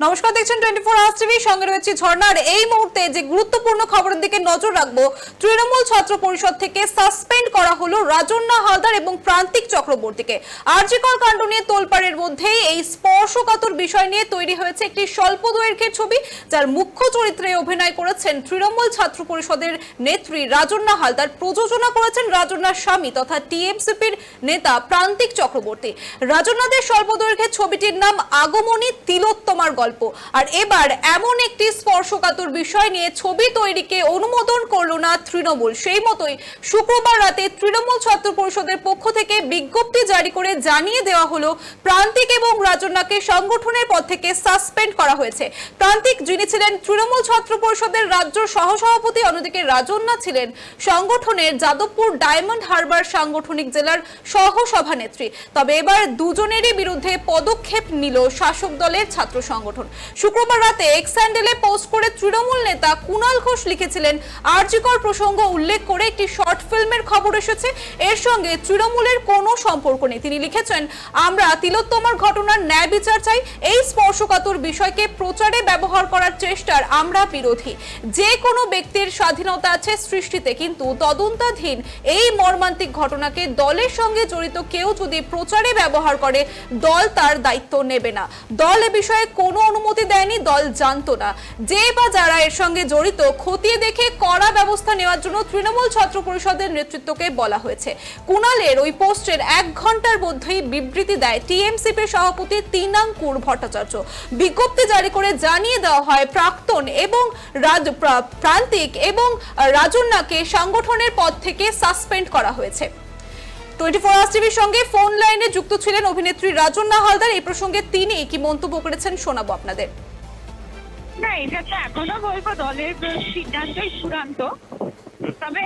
নমস্কার, দেখছেন 24 hours TV, সঙ্গে রয়েছে ঝর্ণার। এই মুহূর্তে যে গুরুত্বপূর্ণ খবরের দিকে নজর রাখবো, তৃণমূল ছাত্র পরিষদ থেকে সাসপেন্ড করা হলো রাজন্না হালদার এবং প্রান্তিক চক্রবর্তীকে। আরজি কর কাণ্ড নিয়ে তোলপাড়ের মধ্যেই এই স্পর্শকাতর বিষয় নিয়ে তৈরি হয়েছে একটি স্বল্প দৈর্ঘ্যের ছবি, যার মুখ্য চরিত্রে অভিনয় করেছেন তৃণমূল ছাত্র পরিষদের নেত্রী রাজন্না হালদার। প্রযোজনা করেছেন রাজন্নার স্বামী তথা টিএমসিপির নেতা প্রান্তিক চক্রবর্তী। রাজন্নাদের স্বল্প দৈর্ঘ্যের ছবিটির নাম আগমনী তিলোত্তমার গল্প। আর এবার এমন একটি স্পর্শকাতর বিষয় নিয়ে ছবি তৈরিকে অনুমোদন করলো না তৃণমূল। সেই মতোই শুক্রবার রাতে তৃণমূল ছাত্র পরিষদের পক্ষ থেকে বিজ্ঞপ্তি জারি করে জানিয়ে দেওয়া হলো প্রান্তিক এবং রাজন্নাকে সংগঠনের পদ থেকে সাসপেন্ড করা হয়েছে। প্রান্তিক, যিনি ছিলেন তৃণমূল ছাত্র পরিষদের রাজ্য সহসভাপতি, অন্যদিকে রাজন্না ছিলেন সংগঠনের যাদবপুর ডায়মন্ড হারবার সাংগঠনিক জেলার সহসভানেত্রী। তবে এবার দুজনেরই বিরুদ্ধে পদক্ষেপ নিল শাসক দলের ছাত্র সংগঠন। শুক্রবার রাতে এক্স হ্যান্ডেলে পোস্ট করে তৃণমূল নেতা কুণাল ঘোষ লিখেছিলেন, আরজি কর প্রসঙ্গ উল্লেখ করে একটি শর্ট ফিল্মের খবর এসেছে, এর সঙ্গে তৃণমূলের কোনো সম্পর্ক নেই। তিনি লিখেছেন, আমরা তিলোত্তমার ঘটনার ন্যায় বিচার চাই। এই স্পর্শকাতর বিষয়কে প্রচারে ব্যবহার করার চেষ্টার আমরা বিরোধী। যে কোনো ব্যক্তির স্বাধীনতা আছে সৃষ্টিতে, কিন্তু তদন্তাধীন এই মর্মান্তিক ঘটনাকে দলের সঙ্গে জড়িত কেউ যদি প্রচারে ব্যবহার করে, দল তার দায়িত্ব নেবে না। দল এ বিষয়ে কোনো অনুমতি দেয়নি, দল জানতো না। যে বা যারা এর সঙ্গে জড়িত, খতিয়ে দেখে কড়া ব্যবস্থা নেওয়ার জন্য তৃণমূল ছাত্র পরিষদের নেতৃত্বকে বলা হয়েছে। কুণালের ওই পোস্টের 1 ঘন্টার মধ্যেই বিবৃতি দেয় টিএমসিপি সভাপতি তিনাঙ্কুর ভট্টাচার্য। বিজ্ঞপ্তি জারি করে জানিয়ে দেওয়া হয়, প্রাক্তন এবং প্রান্তিক এবং রাজন্নাকে সংগঠনের পদ থেকে সাসপেন্ড করা হয়েছে। 24 আওয়ার্স টিভির সঙ্গে ফোন লাইনে যুক্ত ছিলেন অভিনেত্রী রাজন্না হালদার। এই প্রসঙ্গে তিনি কি মন্তব্য করেছেন শোনাবো আপনাদের। না, এটা তো এখনো বলবো দলের সিদ্ধান্তই চূড়ান্ত। তবে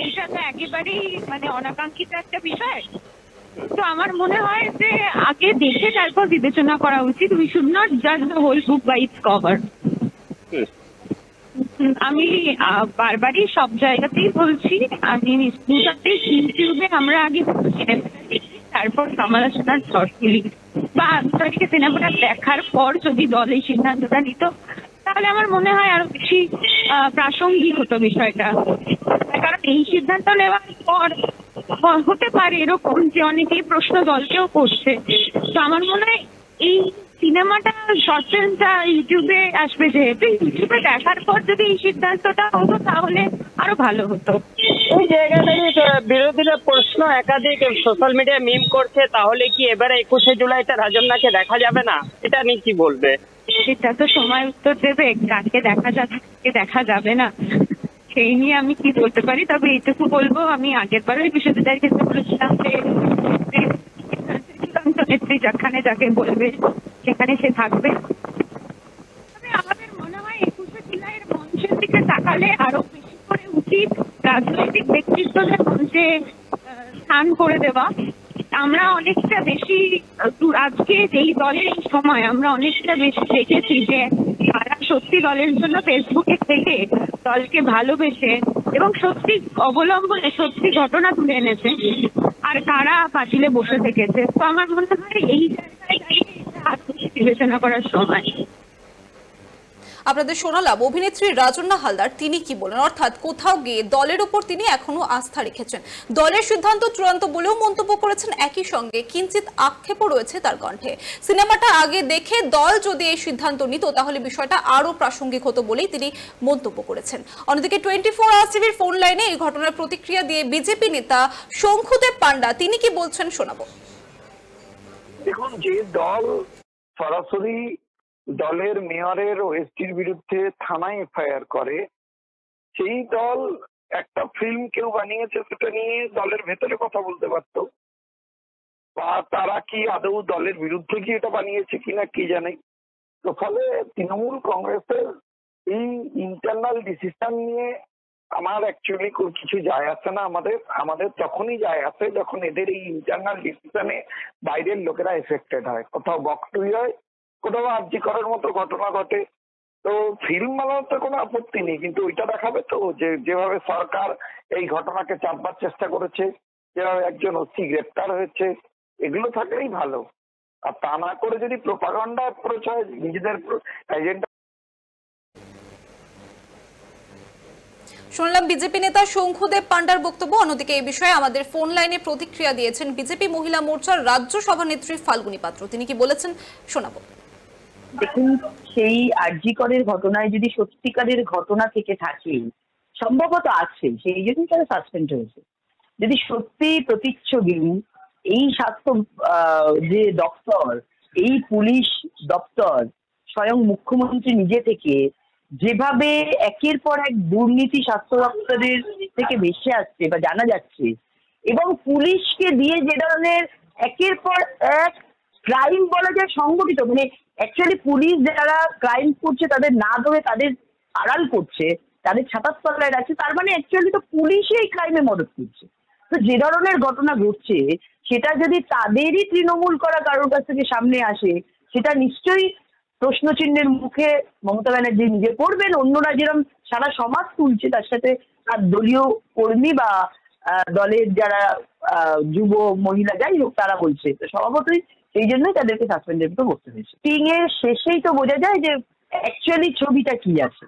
এটা তো একেবারেই অনাকাঙ্ক্ষিত একটা বিষয়। তো আমার মনে হয় যে আগে দেখে তারপর বিবেচনা করা উচিত। উই শুড নট জাজ the whole book by its cover. আমি বারবারই সব জায়গাতেই বলছি, আমি ইউটিউবে আমরা আগে তারপর সমালোচনার ঝড় তুলি, বা আন্তরিক সিনেমাটা দেখার পর যদি দল এই সিদ্ধান্তটা নিত, তাহলে আমার মনে হয় আরো বেশি প্রাসঙ্গিক হতো বিষয়টা। কারণ এই সিদ্ধান্ত নেওয়ার পর হতে পারে এরকম যে অনেকেই প্রশ্ন দলকেও করছে। তো আমার মনে হয় এই সিনেমাটা, শর্ট ফিল্মটা ইউটিউবে আসবে, যেহেতু ইউটিউবে দেখার পর যদি এই সিদ্ধান্তটা হতো তাহলে আরো ভালো হতো। এই জায়গাটা বিরোধীরা প্রশ্ন একাধিক সোশ্যাল মিডিয়ায় মিম করছে, তাহলে কি এবারে 21শে জুলাইতে রাজন্নাকে দেখা যাবে না? এটা নিয়ে কি বলবে? সেটা তো সময় উত্তর দেবে, কাকে দেখা যাবে দেখা যাবে না সেই নিয়ে আমি কি বলতে পারি। তবে এইটুকু বলবো, আমি আগের বারও এই বিষয়টার ক্ষেত্রে বলেছিলাম যে নেত্রী যেখানে যাকে বলবে সেখানে সে থাকবে। তবে আমাদের মনে হয় 21শে জুলাইয়ের মঞ্চের দিকে তাকালে আরো বেশি করে উচিত রাজনৈতিক ব্যক্তিত্বদের মঞ্চে স্থান করে দেওয়া। আমরা অনেকটা বেশি আজকে এই দলের এই সময় আমরা অনেকটা বেশি দেখেছি যে তারা সত্যি দলের জন্য ফেসবুকে থেকে দলকে ভালোবেসে এবং সত্যি অবলম্বনে সত্যি ঘটনা তুলে এনেছে, আর কারা পাঁচিলে বসে থেকেছে। তো আমার মনে হয় এই জায়গায় বিবেচনা করার সময়। আপনাদের শোনালাম অভিনেত্রী রাজন্না হালদার তিনি কি বলেন, অর্থাৎ কোথাও গিয়ে দলের উপর তিনি এখনো আস্থা রেখেছেন। দলের সিদ্ধান্ত চূড়ান্ত বলেও মন্তব্য করেছেন। একই সঙ্গে কিঞ্চিত আক্ষেপও রয়েছে তার কণ্ঠে। সিনেমাটা আগে দেখে দল যদি এই সিদ্ধান্ত নিত, তাহলে বিষয়টা আরো প্রাসঙ্গিক হতো বলেই তিনি মন্তব্য করেছেন। অন্যদিকে 24 আওয়ার্স টিভির ফোন লাইনে এই ঘটনার প্রতিক্রিয়া দিয়ে বিজেপি নেতা শঙ্কুদেব পান্ডা, তিনি কি বলছেন শোনাবো। দেখুন, যে দল সরাসরি দলের মেয়রের ওএসটির বিরুদ্ধে থানায় এফআইআর করে, সেই দল একটা ফিল্ম কেউ বানিয়েছে, সেটা নিয়ে দলের ভেতরে কথা বলতে পারতো, বা তারা কি আদৌ দলের বিরুদ্ধে কি এটা বানিয়েছে কিনা কি জানে। তো ফলে তৃণমূল কংগ্রেসের এই ইন্টারনাল ডিসিশন নিয়ে আমার অ্যাকচুয়ালি কিছু যায় আসে না। আমাদের তখনই যায় আসে যখন এদের এই ইন্টারনাল ডিসিশনে বাইরের লোকেরা এফেক্টেড হয়, কোথাও বকটুই হয়, কোথাও আরজি করার মতো ঘটনা ঘটে। তো ফিল্ম বানানোতে কোনো আপত্তি নেই, কিন্তু ওইটা দেখাবে তো যেভাবে সরকার এই ঘটনাকে চাপবার চেষ্টা করেছে, যেভাবে একজন ওসি গ্রেপ্তার হয়েছে, এগুলো থাকলেই ভালো। আর তা না করে যদি প্রোপাগান্ডা অ্যাপ্রোচ হয়, নিজেদের এজেন্ডা। শুনলাম বিজেপি নেতা শঙ্খুদেব পান্ডার বক্তব্য। অন্যদিকে এই বিষয়ে আমাদের ফোন লাইনে প্রতিক্রিয়া দিয়েছেন বিজেপি মহিলা মোর্চার রাজ্য সভানেত্রী ফাল্গুনী পাত্র। তিনি কি বলেছেন শোনাবো। দেখুন, সেই আরজি করের ঘটনায় যদি সত্যিকারের ঘটনা থেকে থাকে, সম্ভবত আছে, সেই জন্যই তারা সাসপেন্ড হয়েছে। যদি সত্যি প্রতিচ্ছবি এই স্বাস্থ্য যে দপ্তর, এই পুলিশ দপ্তর, স্বয়ং মুখ্যমন্ত্রী নিজে থেকে যেভাবে একের পর এক দুর্নীতি স্বাস্থ্য দপ্তরের থেকে ভেসে আসছে বা জানা যাচ্ছে, এবং পুলিশকে দিয়ে যে ধরনের একের পর এক ক্রাইম বলা যায় সংগঠিত, মানে অ্যাকচুয়ালি পুলিশ যারা ক্রাইম করছে তাদের না ধরে তাদের আড়াল করছে, তাদের ছাতার তলায় রাখছে, তার মানে অ্যাকচুয়ালি তো পুলিশই এই ক্রাইমে মদত করছে। তো যে ধরনের ঘটনা ঘটছে সেটা যদি তাদেরই তৃণমূল করা কারোর কাছ থেকে সামনে আসে, সেটা নিশ্চয়ই প্রশ্নচিহ্নের মুখে মমতা ব্যানার্জি নিজে পড়বেন। অন্যরা যেরকম সারা সমাজ তুলছে, তার সাথে তার দলীয় কর্মী বা দলের যারা যুব মহিলা যাই হোক তারা বলছে। তো স্বভাবতই সেই জন্যই তাদেরকে সাসপেন্ডেড করতে হয়েছে। শুটিং এর শেষেই তো বোঝা যায় যে অ্যাকচুয়ালি ছবিটা কি আছে।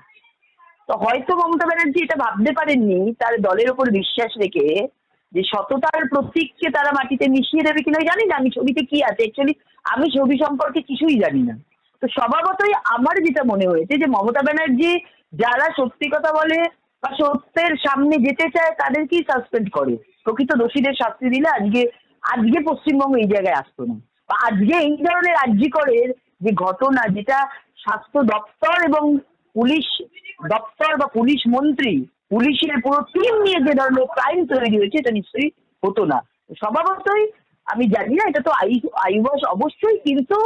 তো হয়তো মমতা ব্যানার্জি এটা ভাবতে পারেননি তার দলের ওপর বিশ্বাস রেখে যে সততার প্রতীককে তারা মাটিতে মিশিয়ে দেবে কিনা জানি না। আমি ছবিতে কি আছে অ্যাকচুয়ালি আমি ছবি সম্পর্কে কিছুই জানি না। তো স্বভাবতই আমার যেটা মনে হয়েছে যে মমতা ব্যানার্জি যারা সত্যি কথা বলে বা সত্যের সামনে যেতে চায় তাদেরকেই সাসপেন্ড করে। প্রকৃত দোষীদের শাস্তি দিলে আজকে পশ্চিমবঙ্গ এই জায়গায় আসতো না, বা আজকে এই ধরনের আরজিকরের যে ঘটনা, যেটা স্বাস্থ্য দপ্তর এবং পুলিশ দপ্তর বা পুলিশ মন্ত্রী, পুলিশের পুরো টিম নিয়ে যে ধরনের ক্রাইম তৈরি হয়েছে, এটা নিশ্চয়ই হতো না। স্বভাবতই আমি জানি না, এটা তো আইওয়াস অবশ্যই, কিন্তু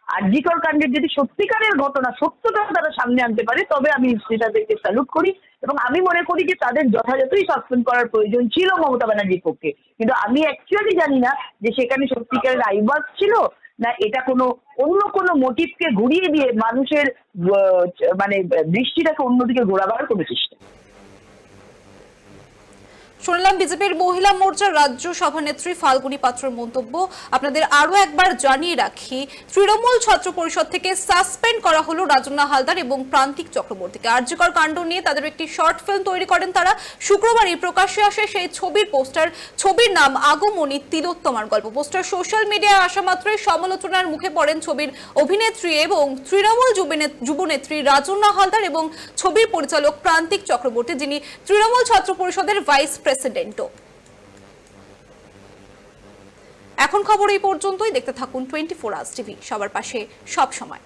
আরজিকর কাণ্ডের যদি সত্যিকারের ঘটনা সত্যটা তারা সামনে আনতে পারে তবে আমি সেটাদেরকে স্যালুট করি, এবং আমি মনে করি যে তাদের যথাযথই সাসপেন্ড করার প্রয়োজন ছিল মমতা ব্যানার্জির পক্ষে। কিন্তু আমি অ্যাকচুয়ালি জানি না যে সেখানে সত্যিকারের আইওয়াস ছিল না এটা অন্য কোনো মোটিভকে ঘুরিয়ে দিয়ে মানুষের মানে দৃষ্টিটাকে অন্যদিকে ঘোরাবার কোনো চেষ্টা। শুনলাম বিজেপির মহিলা মোর্চার রাজ্য সভানেত্রী ফাল্গুনী পাত্রর মন্তব্য। আপনাদের আরো একবার জানিয়ে রাখি, তৃণমূল ছাত্র পরিষদ থেকে সাসপেন্ড করা হলো রাজন্না হালদার এবং প্রান্তিক চক্রবর্তীকে। আরজিকর কাণ্ড নিয়ে তাদের একটি শর্ট ফিল্ম তৈরি করেন তারা। শুক্রবারই প্রকাশ্যে আসে সেই ছবির পোস্টার। ছবির নাম আগমনী তিলোত্তমার গল্প। পোস্টার সোশ্যাল মিডিয়ায় আসা মাত্রই সমালোচনার মুখে পড়েন ছবির অভিনেত্রী এবং তৃণমূল যুবনেত্রী রাজন্না হালদার এবং ছবির পরিচালক প্রান্তিক চক্রবর্তী, যিনি তৃণমূল ছাত্র পরিষদের ভাইস প্রেসিডেন্টও। এখন খবর এই পর্যন্তই। দেখতে থাকুন 24 আওয়ার্স টিভি, সবার পাশে সব সময়।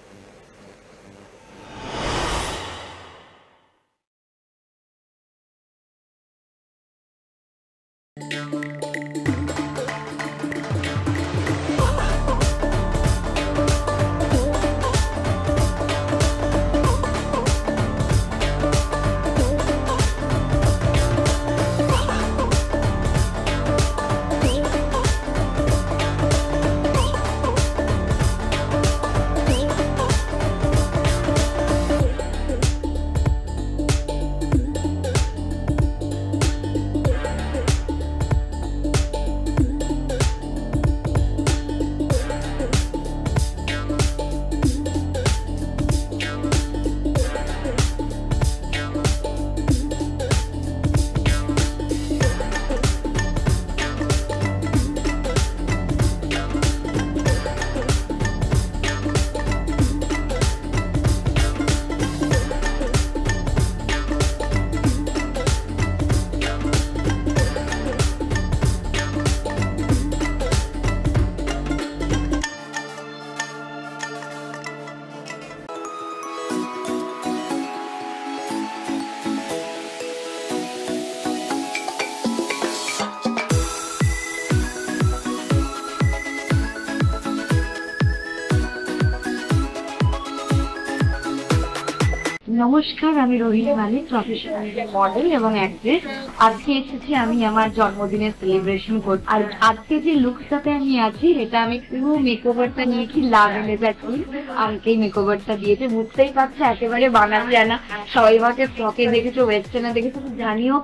নমস্কার, আমি রোহিণী মালিক, প্রফেশনাল মডেল এবং অ্যাক্ট্রেস। আজকে এসেছি আমি আমার জন্মদিনের সেলিব্রেশন করতে। আর আজকে যে লুকসটাতে আমি আছি এটা আমি পুরো মেকওভারটা নিয়েছি লাভেলেজার টিম আমাকে এই মেকওভারটা দিয়েছে। বুঝতেই পারছো একেবারে বানানো জানা। সবাই আমাকে ফ্রকে দেখেছো, ওয়েস্টার্নে দেখেছো, জানিও